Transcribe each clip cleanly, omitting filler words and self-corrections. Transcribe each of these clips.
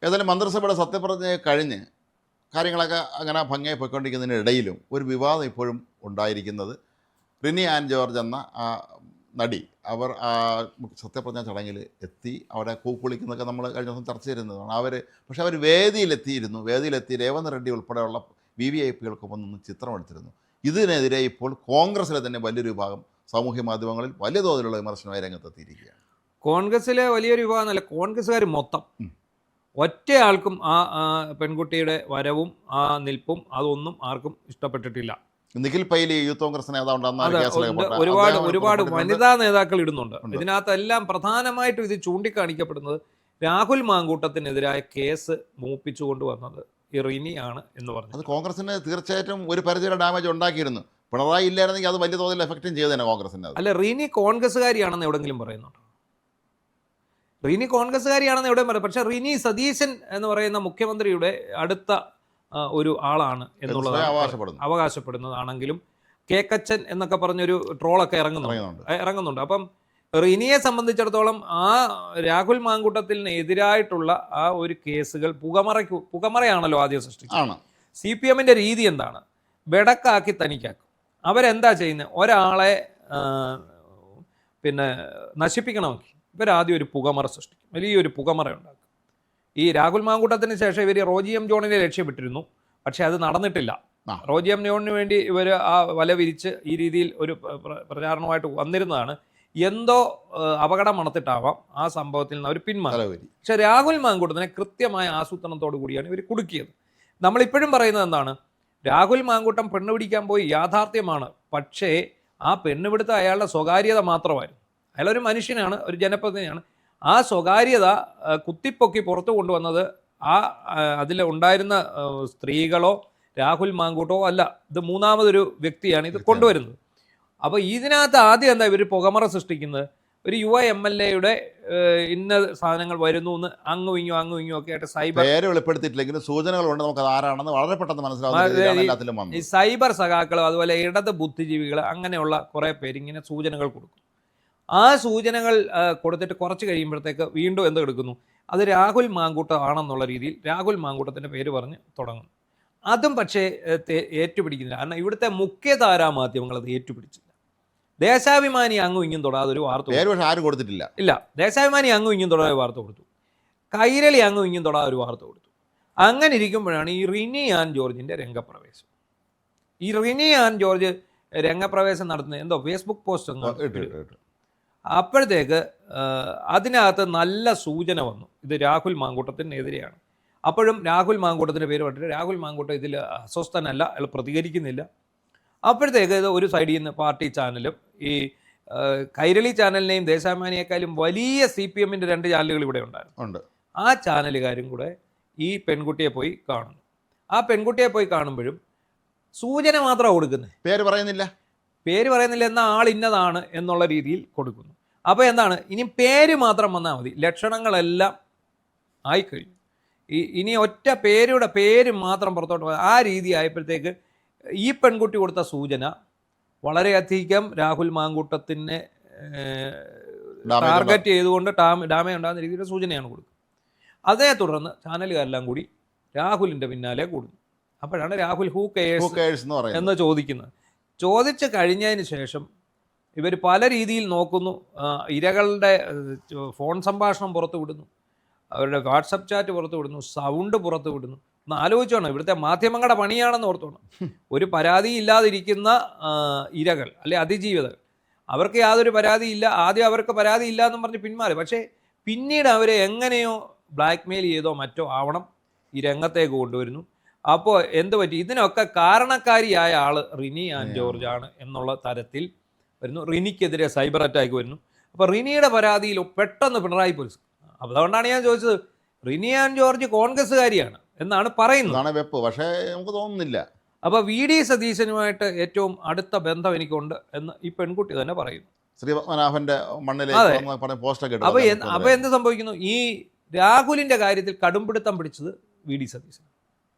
ഏതായാലും മന്ത്രിസഭയുടെ സത്യപ്രതിജ്ഞ കഴിഞ്ഞ് കാര്യങ്ങളൊക്കെ അങ്ങനെ ഭംഗിയായി പോയിക്കൊണ്ടിരിക്കുന്നതിനിടയിലും ഒരു വിവാദം ഇപ്പോഴും ഉണ്ടായിരിക്കുന്നത് റിനി ആൻ ജോർജ് എന്ന ആ നടി അവർ ആ സത്യപ്രതിജ്ഞ ചടങ്ങിൽ എത്തി അവിടെ കൂക്കുളിക്കുന്നതൊക്കെ നമ്മൾ കഴിഞ്ഞ ദിവസം ചർച്ച ചെയ്യുന്നതാണ്. പക്ഷേ അവർ വേദിയിലെത്തി രേവന്ത് റെഡ്ഡി ഉൾപ്പെടെയുള്ള VVIPകൾക്കൊപ്പം നിന്ന് ചിത്രമെടുത്തിരുന്നു. ഇതിനെതിരെ ഇപ്പോൾ കോൺഗ്രസ്സിലെ തന്നെ വലിയൊരു വിഭാഗം സാമൂഹ്യ മാധ്യമങ്ങളിൽ വലിയ തോതിലുള്ള വിമർശനമായി രംഗത്തെത്തിയിരിക്കുകയാണ്. കോൺഗ്രസ്സിലെ വലിയൊരു വിഭാഗം എന്നല്ല, കോൺഗ്രസ്സുകാർ മൊത്തം ഒറ്റയാൾക്കും ആ പെൺകുട്ടിയുടെ വരവും ആ നിൽപ്പും അതൊന്നും ആർക്കും ഇഷ്ടപ്പെട്ടിട്ടില്ല. നിഖിൽ പൈലി യൂത്ത് കോൺഗ്രസ് നേതാവുണ്ടെന്ന് ഒരുപാട് വനിതാ നേതാക്കൾ ഇടുന്നുണ്ട്. ഇതിനകത്തെല്ലാം പ്രധാനമായിട്ടും ഇത് ചൂണ്ടിക്കാണിക്കപ്പെടുന്നത് രാഹുൽ മാങ്കൂട്ടത്തിനെതിരായ കേസ് മൂപ്പിച്ചുകൊണ്ടുവന്നത് റിനിയാണ് എന്ന് പറഞ്ഞു. അത് കോൺഗ്രസിന് തീർച്ചയായിട്ടും ഒരു പരിധിയുടെ ഡാമേജ് ഉണ്ടാക്കിയിരുന്നു. പിണറായി ഇല്ലായിരുന്നെങ്കിൽ അത് വലിയ തോതിൽ എഫക്റ്റും ചെയ്തേനെ കോൺഗ്രസിന്. അല്ല, റിനി കോൺഗ്രസ്സുകാരിയാണെന്ന് എവിടെങ്കിലും പറയുന്നുണ്ടോ? റിനി കോൺഗ്രസ്സുകാരിയാണെന്ന് എവിടെയും പറയും. പക്ഷെ റിനി സതീശൻ എന്ന് പറയുന്ന മുഖ്യമന്ത്രിയുടെ അടുത്ത ഒരു ആളാണ് എന്നുള്ളത് അവകാശപ്പെടുന്നതാണെങ്കിലും കേക്കച്ചൻ എന്നൊക്കെ പറഞ്ഞൊരു ട്രോളൊക്കെ ഇറങ്ങുന്നുണ്ട്. അപ്പം റിനിയെ സംബന്ധിച്ചിടത്തോളം ആ രാഹുൽ മാങ്കൂട്ടത്തിന് എതിരായിട്ടുള്ള ആ ഒരു കേസുകൾ പുകമറയാണല്ലോ ആദ്യം സൃഷ്ടിക്കുന്നത്. CPMന്റെ രീതി എന്താണ്? വെടക്കാക്കി തനിക്കാക്കും. അവരെന്താ ചെയ്യുന്നത്? ഒരാളെ നശിപ്പിക്കണമെങ്കിൽ ഇവരാദ്യം ഒരു പുകമറ സൃഷ്ടിക്കും, വലിയൊരു പുകമറ ഉണ്ടാക്കും. ഈ രാഹുൽ മാങ്കൂട്ടത്തിന് ശേഷം ഇവർ റോജി എം ജോണിനെ ലക്ഷ്യമിട്ടിരുന്നു. പക്ഷേ അത് നടന്നിട്ടില്ല. റോജി എം ജോണിന് വേണ്ടി ഇവർ ആ വല വിരിച്ച് ഈ രീതിയിൽ ഒരു പ്രചാരണമായിട്ട് വന്നിരുന്നതാണ്. എന്തോ അപകടം മണത്തിട്ടാവാം ആ സംഭവത്തിൽ നിന്ന് അവർ പിന്മാറി. പക്ഷെ രാഹുൽ മാങ്കൂട്ടത്തിനെ കൃത്യമായ ആസൂത്രണത്തോടു കൂടിയാണ് ഇവർ കുടുക്കിയത്. നമ്മളിപ്പോഴും പറയുന്നത് എന്താണ്? രാഹുൽ മാങ്കൂട്ടം പെണ്ണുപിടിക്കാൻ പോയി, യാഥാർത്ഥ്യമാണ്. പക്ഷേ ആ പെണ്ണുപിടുത്തം അയാളുടെ സ്വകാര്യത മാത്രമായിരുന്നു. അയാളൊരു മനുഷ്യനാണ്, ഒരു ജനപ്രതിനിധിയാണ്. ആ സ്വകാര്യത കുത്തിപ്പൊക്കി പുറത്തു കൊണ്ടുവന്നത് അതിൽ ഉണ്ടായിരുന്ന സ്ത്രീകളോ രാഹുൽ മാങ്കൂട്ടോ അല്ല. ഇത് മൂന്നാമതൊരു വ്യക്തിയാണ് ഇത് കൊണ്ടുവരുന്നത്. അപ്പോൾ ഇതിനകത്ത് ആദ്യം എന്താ ഇവർ പുകമറ സൃഷ്ടിക്കുന്നത്? ഒരു യുവ MLAയുടെ ഇന്ന സാധനങ്ങൾ വരുന്നു എന്ന് അങ്ങും ഇങ്ങും ഒക്കെ ആയിട്ട് സൂചനകളുണ്ട്. നമുക്ക് ആരാണെന്ന് വളരെ പെട്ടെന്ന് മനസ്സിലാവും. ഈ സൈബർ സഖാക്കൾ, അതുപോലെ ഇടത് ബുദ്ധിജീവികൾ, അങ്ങനെയുള്ള കുറേ പേര് ഇങ്ങനെ സൂചനകൾ കൊടുക്കും. ആ സൂചനകൾ കൊടുത്തിട്ട് കുറച്ച് കഴിയുമ്പോഴത്തേക്ക് വീണ്ടും എന്ത് എടുക്കുന്നു? അത് രാഹുൽ മാങ്കൂട്ടം ആണെന്നുള്ള രീതിയിൽ രാഹുൽ മാങ്കൂട്ടത്തിൻ്റെ പേര് പറഞ്ഞ് തുടങ്ങുന്നു. അതും പക്ഷേ ഏറ്റുപിടിക്കുന്നില്ല. കാരണം ഇവിടുത്തെ മുഖ്യധാരാ മാധ്യമങ്ങൾ അത് ഏറ്റുപിടിച്ചില്ല. ദേശാഭിമാനി അങ്ങും ഇങ്ങും തൊടാതെ ഒരു വാർത്ത ആരും കൊടുത്തിട്ടില്ല. ഇല്ല, ദേശാഭിമാനി അങ്ങും ഇങ്ങും തൊടാതെ വാർത്ത കൊടുത്തു. കൈരളി അങ്ങും ഇങ്ങും തൊടാതെ ഒരു വാർത്ത കൊടുത്തു. അങ്ങനെ ഇരിക്കുമ്പോഴാണ് ഈ റിനി ആൻ ജോർജിൻ്റെ രംഗപ്രവേശം. ഈ റിനി ആൻ ജോർജ് രംഗപ്രവേശം നടത്തുന്നത് എന്തോ ഫേസ്ബുക്ക് പോസ്റ്റ്. അപ്പോഴത്തേക്ക് അതിനകത്ത് നല്ല സൂചന വന്നു, ഇത് രാഹുൽ മാങ്കൂട്ടത്തിനെതിരെയാണ്. അപ്പോഴും രാഹുൽ മാങ്കൂട്ടത്തിൻ്റെ പേര് പറഞ്ഞിട്ട് രാഹുൽ മാങ്കൂട്ടം ഇതിൽ അസ്വസ്ഥനല്ല, അയാൾ പ്രതികരിക്കുന്നില്ല. അപ്പോഴത്തേക്ക് ഇത് ഒരു സൈഡിൽ നിന്ന് പാർട്ടി ചാനലും ഈ കൈരളി ചാനലിനെയും ദേശാഭിമാനിയേക്കാളും വലിയ CPMന്റെ 2 ചാനലുകൾ ഇവിടെ ഉണ്ടായിരുന്നു. ആ ചാനലുകാരും കൂടെ ഈ പെൺകുട്ടിയെ പോയി കാണുന്നു. ആ പെൺകുട്ടിയെ പോയി കാണുമ്പോഴും സൂചന മാത്രമാണ് കൊടുക്കുന്നത്, പേര് പറയുന്നില്ല. എന്നാൽ ആൾ ഇന്നതാണ് എന്നുള്ള രീതിയിൽ കൊടുക്കുന്നു. അപ്പോൾ എന്താണ്, ഇനി പേര് മാത്രം വന്നാൽ മതി, ലക്ഷണങ്ങളെല്ലാം ആയിക്കഴിഞ്ഞു. ഇനി ഒറ്റ പേര് മാത്രം പുറത്തോട്ട് പോകാം. ആ രീതി ആയപ്പോഴത്തേക്ക് ഈ പെൺകുട്ടി കൊടുത്ത സൂചന വളരെയധികം രാഹുൽ മാങ്കൂട്ടത്തിനെ ടാർഗറ്റ് ചെയ്തുകൊണ്ട് ഡാമേജ് ഉണ്ടാകുന്ന രീതിയിലുള്ള സൂചനയാണ് കൊടുക്കുന്നത്. അതേ തുടർന്ന് ചാനലുകാരെല്ലാം കൂടി രാഹുലിൻ്റെ പിന്നാലെ കൂടുന്നു. അപ്പോഴാണ് രാഹുൽ ഹൂ കെയേഴ്സ് എന്ന് ചോദിക്കുന്നത്. ചോദിച്ചു കഴിഞ്ഞതിന് ശേഷം ഇവർ പല രീതിയിൽ നോക്കുന്നു. ഇരകളുടെ ഫോൺ സംഭാഷണം പുറത്തു വിടുന്നു, അവരുടെ വാട്സപ്പ് ചാറ്റ് പുറത്തു വിടുന്നു, സൗണ്ട് പുറത്തു വിടുന്നു. ഒന്ന് ആലോചിച്ചോണം, ഇവിടുത്തെ മാധ്യമങ്ങളുടെ പണിയാണെന്ന് ഓർത്തോണം. ഒരു പരാതി ഇല്ലാതിരിക്കുന്ന ഇരകൾ അല്ലെ അതിജീവിതകൾ, അവർക്ക് യാതൊരു പരാതിയില്ല. ആദ്യം അവർക്ക് പരാതി ഇല്ല എന്നും പറഞ്ഞ് പിന്മാറി. പക്ഷേ പിന്നീട് അവരെ എങ്ങനെയോ ബ്ലാക്ക് മെയിൽ ചെയ്തോ മറ്റോ ആവണം ഈ രംഗത്തേക്ക് കൊണ്ടുവരുന്നു. അപ്പോൾ എന്ത് പറ്റി? ഇതിനൊക്കെ കാരണക്കാരിയായ ആൾ റിനി ആൻ ജോർജ് ആണ് എന്നുള്ള തരത്തിൽ വരുന്നു. റിനിക്കെതിരെ സൈബർ അറ്റാക്ക് വരുന്നു. അപ്പോൾ റിനിയുടെ പരാതിയിൽ പെട്ടെന്ന് പിണറായി പോലീസ്. അതുകൊണ്ടാണ് ഞാൻ ചോദിച്ചത്, റിനി ആൻ ജോർജ് കോൺഗ്രസ്സുകാരിയാണ് എന്നാണ് പറയുന്നത്. പക്ഷേ നമുക്ക് തോന്നുന്നില്ല. അപ്പോൾ VD സതീശനുമായിട്ട് ഏറ്റവും അടുത്ത ബന്ധം എനിക്കുണ്ട് എന്ന് ഈ പെൺകുട്ടി തന്നെ പറയുന്നു. അപ്പോൾ എന്ത് സംഭവിക്കുന്നു? ഈ രാഹുലിൻ്റെ കാര്യത്തിൽ കടുംപിടുത്തം പിടിച്ചത് VD സതീശൻ.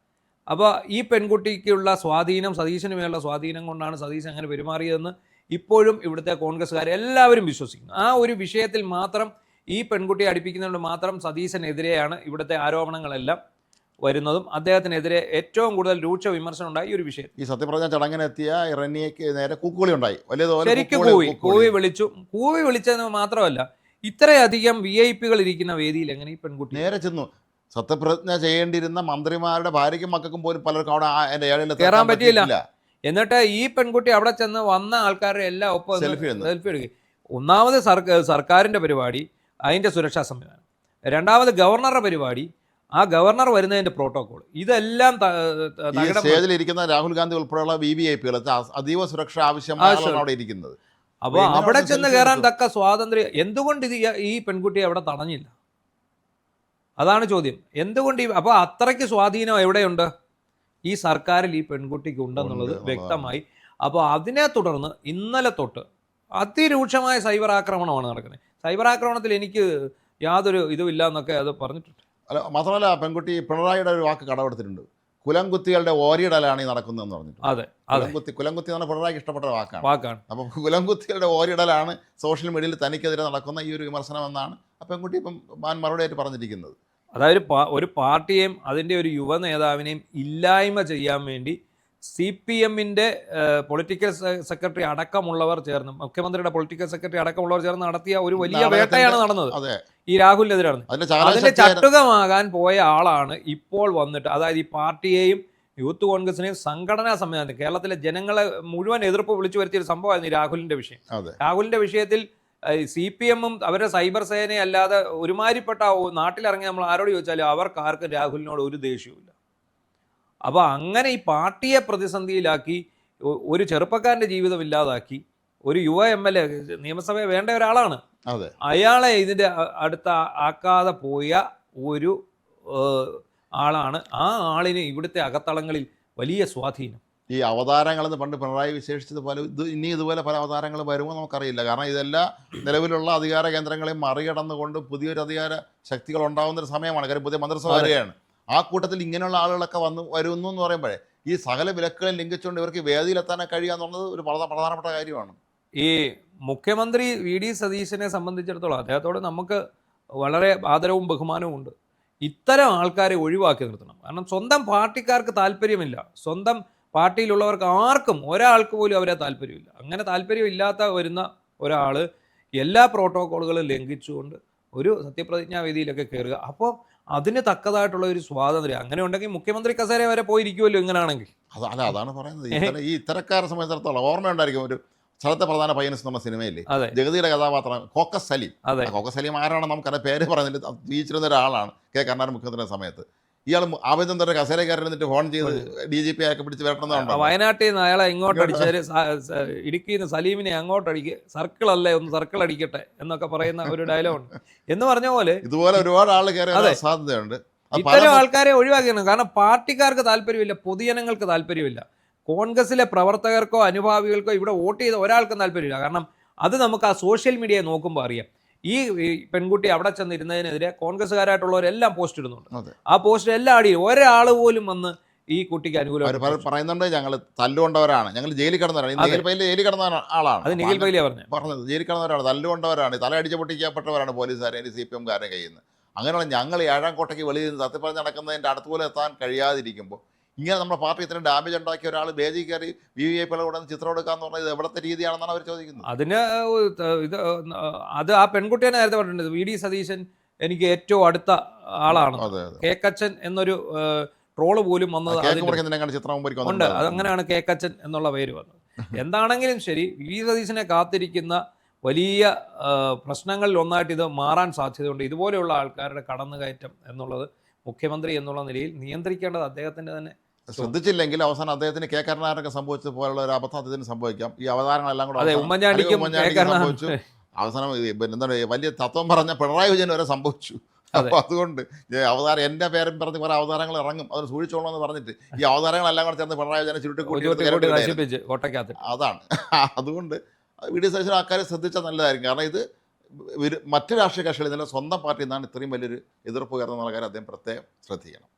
അപ്പോൾ ഈ പെൺകുട്ടിക്കുള്ള സ്വാധീനം, സതീശനുമേലുള്ള സ്വാധീനം കൊണ്ടാണ് സതീശൻ അങ്ങനെ പെരുമാറിയതെന്ന് ഇപ്പോഴും ഇവിടുത്തെ കോൺഗ്രസ്സുകാർ എല്ലാവരും വിശ്വസിക്കുന്നു. ആ ഒരു വിഷയത്തിൽ മാത്രം ഈ പെൺകുട്ടിയെ അടുപ്പിക്കുന്നതുകൊണ്ട് മാത്രം സതീശനെതിരെയാണ് ഇവിടുത്തെ ആരോപണങ്ങളെല്ലാം വരുന്നതും അദ്ദേഹത്തിനെതിരെ ഏറ്റവും കൂടുതൽ രൂക്ഷ വിമർശനം ഉണ്ടായി ഈ ഒരു വിഷയം. ഈ സത്യപ്രതിജ്ഞ ചടങ്ങിനെത്തിയ റെന്നിയയ്ക്ക് നേരെ കൂക്കുവിളി ഉണ്ടായി, വലിയ ശരിക്കും കൂവി വിളിച്ചതെന്ന് മാത്രമല്ല, ഇത്രയധികം VIP-കൾ ഇരിക്കുന്ന വേദിയിൽ എങ്ങനെ ഈ പെൺകുട്ടി നേരെ ചെന്നു. സത്യപ്രതിജ്ഞ ചെയ്യേണ്ടിരുന്ന മന്ത്രിമാരുടെ ഭാര്യയ്ക്കും മക്കൾക്കും പോലും പലർക്കും അവിടെ എൻ്റെ ഏഴിൽ കയറാൻ പറ്റിയില്ല. എന്നിട്ട് ഈ പെൺകുട്ടി അവിടെ ചെന്ന് വന്ന ആൾക്കാരുടെ എല്ലാം ഒപ്പം സെൽഫി എടുക്കുക. ഒന്നാമത് സർക്കാരിൻ്റെ പരിപാടി, അതിൻ്റെ സുരക്ഷാ സംവിധാനം. രണ്ടാമത് ഗവർണറുടെ പരിപാടി, ആ ഗവർണർ വരുന്നതിൻ്റെ പ്രോട്ടോകോൾ, ഇതെല്ലാം സ്റ്റേജിലിരിക്കുന്ന രാഹുൽ ഗാന്ധി ഉൾപ്പെടെയുള്ള VVIP-കൾ അതീവ സുരക്ഷ ആവശ്യമാണ് അവിടെ ഇരിക്കുന്നത്. അപ്പോൾ അവിടെ ചെന്ന് കയറാൻ തക്ക സ്വാതന്ത്ര്യം എന്തുകൊണ്ട് ഈ പെൺകുട്ടിയെ അവിടെ തടഞ്ഞില്ല? അതാണ് ചോദ്യം. എന്തുകൊണ്ട് അപ്പോൾ അത്രയ്ക്ക് സ്വാധീനം എവിടെയുണ്ട്? ഈ സർക്കാരിൽ ഈ പെൺകുട്ടിക്ക് ഉണ്ടെന്നുള്ളത് വ്യക്തമായി. അപ്പോൾ അതിനെ തുടർന്ന് ഇന്നലെ തൊട്ട് അതിരൂക്ഷമായ സൈബർ ആക്രമണമാണ് നടക്കുന്നത്. സൈബർ ആക്രമണത്തിൽ എനിക്ക് യാതൊരു ഇതുമില്ല എന്നൊക്കെ അത് പറഞ്ഞിട്ടുണ്ട്. അല്ല, മാത്രമല്ല പെൺകുട്ടി പിണറായിയുടെ ഒരു വാക്ക് കടമെടുത്തിട്ടുണ്ട്. കുലംകുത്തികളുടെ ഓരിയിടലാണ് ഈ നടക്കുന്നതെന്ന് പറഞ്ഞിട്ട്. അതെ, കുലംകുത്തി എന്ന് പറഞ്ഞാൽ പിണറായിക്ക് ഇഷ്ടപ്പെട്ട വാക്കാണ്. അപ്പോൾ കുലംകുത്തികളുടെ ഓരിടലാണ് സോഷ്യൽ മീഡിയയിൽ തനിക്കെതിരെ നടക്കുന്ന ഈ ഒരു വിമർശനം എന്നാണ് ആ പെൺകുട്ടി ഇപ്പം മറുപടിയായിട്ട് പറഞ്ഞിരിക്കുന്നത്. അതായത് ഒരു പാർട്ടിയെയും അതിൻ്റെ ഒരു യുവ നേതാവിനെയും ഇല്ലായ്മ ചെയ്യാൻ വേണ്ടി CPM-ന്റെ പൊളിറ്റിക്കൽ സെക്രട്ടറി അടക്കമുള്ളവർ ചേർന്ന്, മുഖ്യമന്ത്രിയുടെ പൊളിറ്റിക്കൽ സെക്രട്ടറി അടക്കമുള്ളവർ ചേർന്ന് നടത്തിയ ഒരു വലിയ വേട്ടയാണ് നടന്നത് ഈ രാഹുലിനെതിരാണ്. അതിന്റെ ചട്ടുകമാകാൻ പോയ ആളാണ് ഇപ്പോൾ വന്നിട്ട്, അതായത് ഈ പാർട്ടിയെയും യൂത്ത് കോൺഗ്രസിനെയും സംഘടനാ സംവിധാനത്തിൽ കേരളത്തിലെ ജനങ്ങളെ മുഴുവൻ എതിർപ്പ് വിളിച്ചു വരുത്തിയ ഒരു സംഭവമായിരുന്നു ഈ രാഹുലിന്റെ വിഷയം. രാഹുലിന്റെ വിഷയത്തിൽ CPM-ഉം അവരുടെ സൈബർ സേനയും അല്ലാതെ ഒരുമാതിരിപ്പെട്ട നാട്ടിലിറങ്ങി നമ്മൾ ആരോട് ചോദിച്ചാലും അവർക്ക് ആർക്കും രാഹുലിനോട് ഒരു ദേഷ്യവുമില്ല. അപ്പോൾ അങ്ങനെ ഈ പാർട്ടിയെ പ്രതിസന്ധിയിലാക്കി, ഒരു ചെറുപ്പക്കാരൻ്റെ ജീവിതം ഇല്ലാതാക്കി, ഒരു യുവ MLA നിയമസഭയിൽ വേണ്ട ഒരാളാണ്, അയാളെ ഇതിൻ്റെ അടുത്ത് ആക്കാതെ പോയ ഒരു ആളാണ്. ആ ആളിന് ഇവിടുത്തെ അകത്തളങ്ങളിൽ വലിയ സ്വാധീനം. ഈ അവതാരങ്ങളെന്ന് പണ്ട് പിണറായി വിശേഷിച്ചതുപോലെ ഇനി ഇതുപോലെ പല അവതാരങ്ങൾ വരുമോ നമുക്കറിയില്ല. കാരണം ഇതെല്ലാം നിലവിലുള്ള അധികാര കേന്ദ്രങ്ങളെയും മറികടന്നുകൊണ്ട് പുതിയൊരു അധികാര ശക്തികൾ ഉണ്ടാകുന്നൊരു സമയമാണ്. കാര്യം പുതിയ മന്ത്രിസഭ വരികയാണ്. ആ കൂട്ടത്തിൽ ഇങ്ങനെയുള്ള ആളുകളൊക്കെ വരുന്നു എന്ന് പറയുമ്പോഴേ ഈ സകല വിലക്കുകളും ലംഘിച്ചുകൊണ്ട് ഇവർക്ക് വേദിയിലെത്താൻ കഴിയുക എന്നുള്ളത് ഒരു പ്രധാനപ്പെട്ട കാര്യമാണ്. ഈ മുഖ്യമന്ത്രി VD സതീശനെ സംബന്ധിച്ചിടത്തോളം അദ്ദേഹത്തോട് നമുക്ക് വളരെ ആദരവും ബഹുമാനവും ഉണ്ട്. ഇത്തരം ആൾക്കാരെ ഒഴിവാക്കി നിർത്തണം. കാരണം സ്വന്തം പാർട്ടിക്കാർക്ക് താല്പര്യമില്ല, സ്വന്തം പാർട്ടിയിലുള്ളവർക്ക് ആർക്കും ഒരാൾക്ക് പോലും അവരെ താല്പര്യമില്ല. അങ്ങനെ താല്പര്യമില്ലാത്ത വരുന്ന ഒരാൾ എല്ലാ പ്രോട്ടോക്കോളുകളും ലംഘിച്ചുകൊണ്ട് ഒരു സത്യപ്രതിജ്ഞാ വേദിയിലൊക്കെ കയറുക. അപ്പോൾ അതിന് തക്കതായിട്ടുള്ള ഒരു സ്വാതന്ത്ര്യം അങ്ങനെ ഉണ്ടെങ്കിൽ മുഖ്യമന്ത്രി കസേര വരെ പോയിരിക്കുമല്ലോ ഇങ്ങനെയാണെങ്കിൽ. അതാണ് പറയുന്നത്. ഈ ഇത്തരക്കാരെ സംബന്ധിച്ചിടത്തോളം ഓർമ്മയുണ്ടായിരിക്കും, ഒരു സ്ഥലത്തെ പ്രധാന പയ്യൻസ് എന്ന സിനിമയിൽ ജഗതിയുടെ കഥാപാത്രം കോക്കസ് സലീം. കോക്കസ് സലീം ആരാണ് നമുക്കറിയാം, പേര് പറഞ്ഞിട്ട് ജീവിച്ചിരുന്ന ഒരാളാണ് കർണാടക മുഖ്യമന്ത്രിയുടെ സമയത്ത്. ഇയാൾ ആവേദം തന്നെ കസേരക്കാരൻ എന്നിട്ട് ഫോൺ ചെയ്ത് DGP ആക്കി പിടിച്ച് വരണമെന്നുണ്ടോ. വയനാട്ടിൽ നിന്ന് അയാളെ ഇങ്ങോട്ട് അടിച്ചാൽ ഇടുക്കിയിൽ നിന്ന് സലീമിനെ അങ്ങോട്ട് അടിക്കുക, സർക്കിൾ അല്ലേ ഒന്ന് സർക്കിൾ അടിക്കട്ടെ എന്നൊക്കെ പറയുന്ന ഒരു ഡയലോഗുണ്ട്. എന്ന് പറഞ്ഞ പോലെ ഇതുപോലെ ഒരുപാട് ആൾ കയറാൻ സാധ്യതയുണ്ട്. ഇത്തരം ആൾക്കാരെ ഒഴിവാക്കിയാണ്. കാരണം പാർട്ടിക്കാർക്ക് താല്പര്യമില്ല, പൊതുജനങ്ങൾക്ക് താല്പര്യമില്ല, കോൺഗ്രസിലെ പ്രവർത്തകർക്കോ അനുഭാവികൾക്കോ ഇവിടെ വോട്ട് ചെയ്ത ഒരാൾക്കും താല്പര്യമില്ല. കാരണം അത് നമുക്ക് ആ സോഷ്യൽ മീഡിയ നോക്കുമ്പോൾ അറിയാം. ഈ പെൺകുട്ടി അവിടെ ചെന്നിരുന്നതിനെതിരെ കോൺഗ്രസ്സുകാരായിട്ടുള്ളവരെല്ലാം പോസ്റ്റ് ഇടുന്നുണ്ട്. ആ പോസ്റ്റ് എല്ലാം അടിയും ഒരാൾ പോലും വന്ന് ഈ കുട്ടിക്ക് അനുകൂലം പറയുന്നുണ്ട്. ഞങ്ങൾ തല്ലുകൊണ്ടവരാണ്, ഞങ്ങൾ ജയിലിൽ കിടന്നവരാണ്. ജയിലിൽ കിടന്ന ആളാണ്, അത് നിഖിൽ പൈലിയ പറഞ്ഞത്. ജയിലിൽ കിടന്നവരാണ്, തല്ലുകൊണ്ടവരാണ്, തലയടിച്ച് പൊട്ടിക്കപ്പെട്ടവരാണ് പോലീസുകാരെ CPM-കാരുടെ കയ്യിൽ നിന്ന്. അങ്ങനെയുള്ള ഞങ്ങൾ ഏഴാംകോട്ടയ്ക്ക് വെളിയിൽ നിന്ന് സത്യപ്രതിജ്ഞ നടക്കുന്നതിൻ്റെ അടുത്തുപോലെ എത്താൻ കഴിയാതിരിക്കുമ്പോൾ ഇങ്ങനെ നമ്മുടെ പാർട്ടി ഇത്രയും ഡാമേജ് ഉണ്ടാക്കിയ ഒരാൾ ബേജി കയറി VVIP-കളുടെ കൂടെ ചിത്രം എടുക്കാന്ന് പറഞ്ഞത് എവിടത്തെ രീതിയാണെന്നാണ് അവർ ചോദിക്കുന്നത്. അതിന് അത് ആ പെൺകുട്ടിയെ നേരത്തെ പറഞ്ഞിട്ടുണ്ട്. VD സതീശൻ എനിക്ക് ഏറ്റവും അടുത്ത ആളാണ്, കേക്കച്ചൻ എന്നൊരു ട്രോള് പോലും വന്നത് ഉണ്ട്. അതങ്ങനെയാണ് കേക്കച്ചൻ എന്നുള്ള പേര് വന്നത്. എന്താണെങ്കിലും ശരി, VD സതീശനെ കാത്തിരിക്കുന്ന വലിയ പ്രശ്നങ്ങളിൽ ഒന്നായിട്ട് ഇത് മാറാൻ സാധ്യതയുണ്ട്. ഇതുപോലെയുള്ള ആൾക്കാരുടെ കടന്നുകയറ്റം എന്നുള്ളത് മുഖ്യമന്ത്രി എന്നുള്ള നിലയിൽ നിയന്ത്രിക്കേണ്ടത് അദ്ദേഹത്തിൻ്റെ തന്നെ. ശ്രദ്ധിച്ചില്ലെങ്കിൽ അവസാനം അദ്ദേഹത്തിന് കർണാടക സംഭവിച്ചത് പോലുള്ള ഒരു അബദ്ധം അദ്ദേഹത്തിന് സംഭവിക്കാം. ഈ അവതാരങ്ങളെല്ലാം കൂടെ സംഭവിച്ചു. അവസാനം എന്താണ് വലിയ തത്വം പറഞ്ഞ പിണറായി വിജയൻ വരെ സംഭവിച്ചു. അപ്പോൾ അതുകൊണ്ട് അവതാരം എൻ്റെ പേരും പറഞ്ഞ് കുറേ അവതാരങ്ങൾ ഇറങ്ങും, അതിന് സൂക്ഷിച്ചോളൂ എന്ന് പറഞ്ഞിട്ട് ഈ അവതാരങ്ങളെല്ലാം കൂടെ ചേർന്ന് പിണറായി വിജയനെ ചുരുട്ടി. അതാണ്. അതുകൊണ്ട് VD സതീശൻ അക്കാര്യം ശ്രദ്ധിച്ചാൽ നല്ലതായിരിക്കും. കാരണം ഇത് മറ്റ് രാഷ്ട്രീയ കക്ഷികളിൽ നിന്നുള്ള സ്വന്തം പാർട്ടിയിൽ നിന്നാണ് ഇത്രയും വലിയൊരു എതിർപ്പ് ഉയർന്നുള്ള കാര്യം അദ്ദേഹം പ്രത്യേകം ശ്രദ്ധിക്കണം.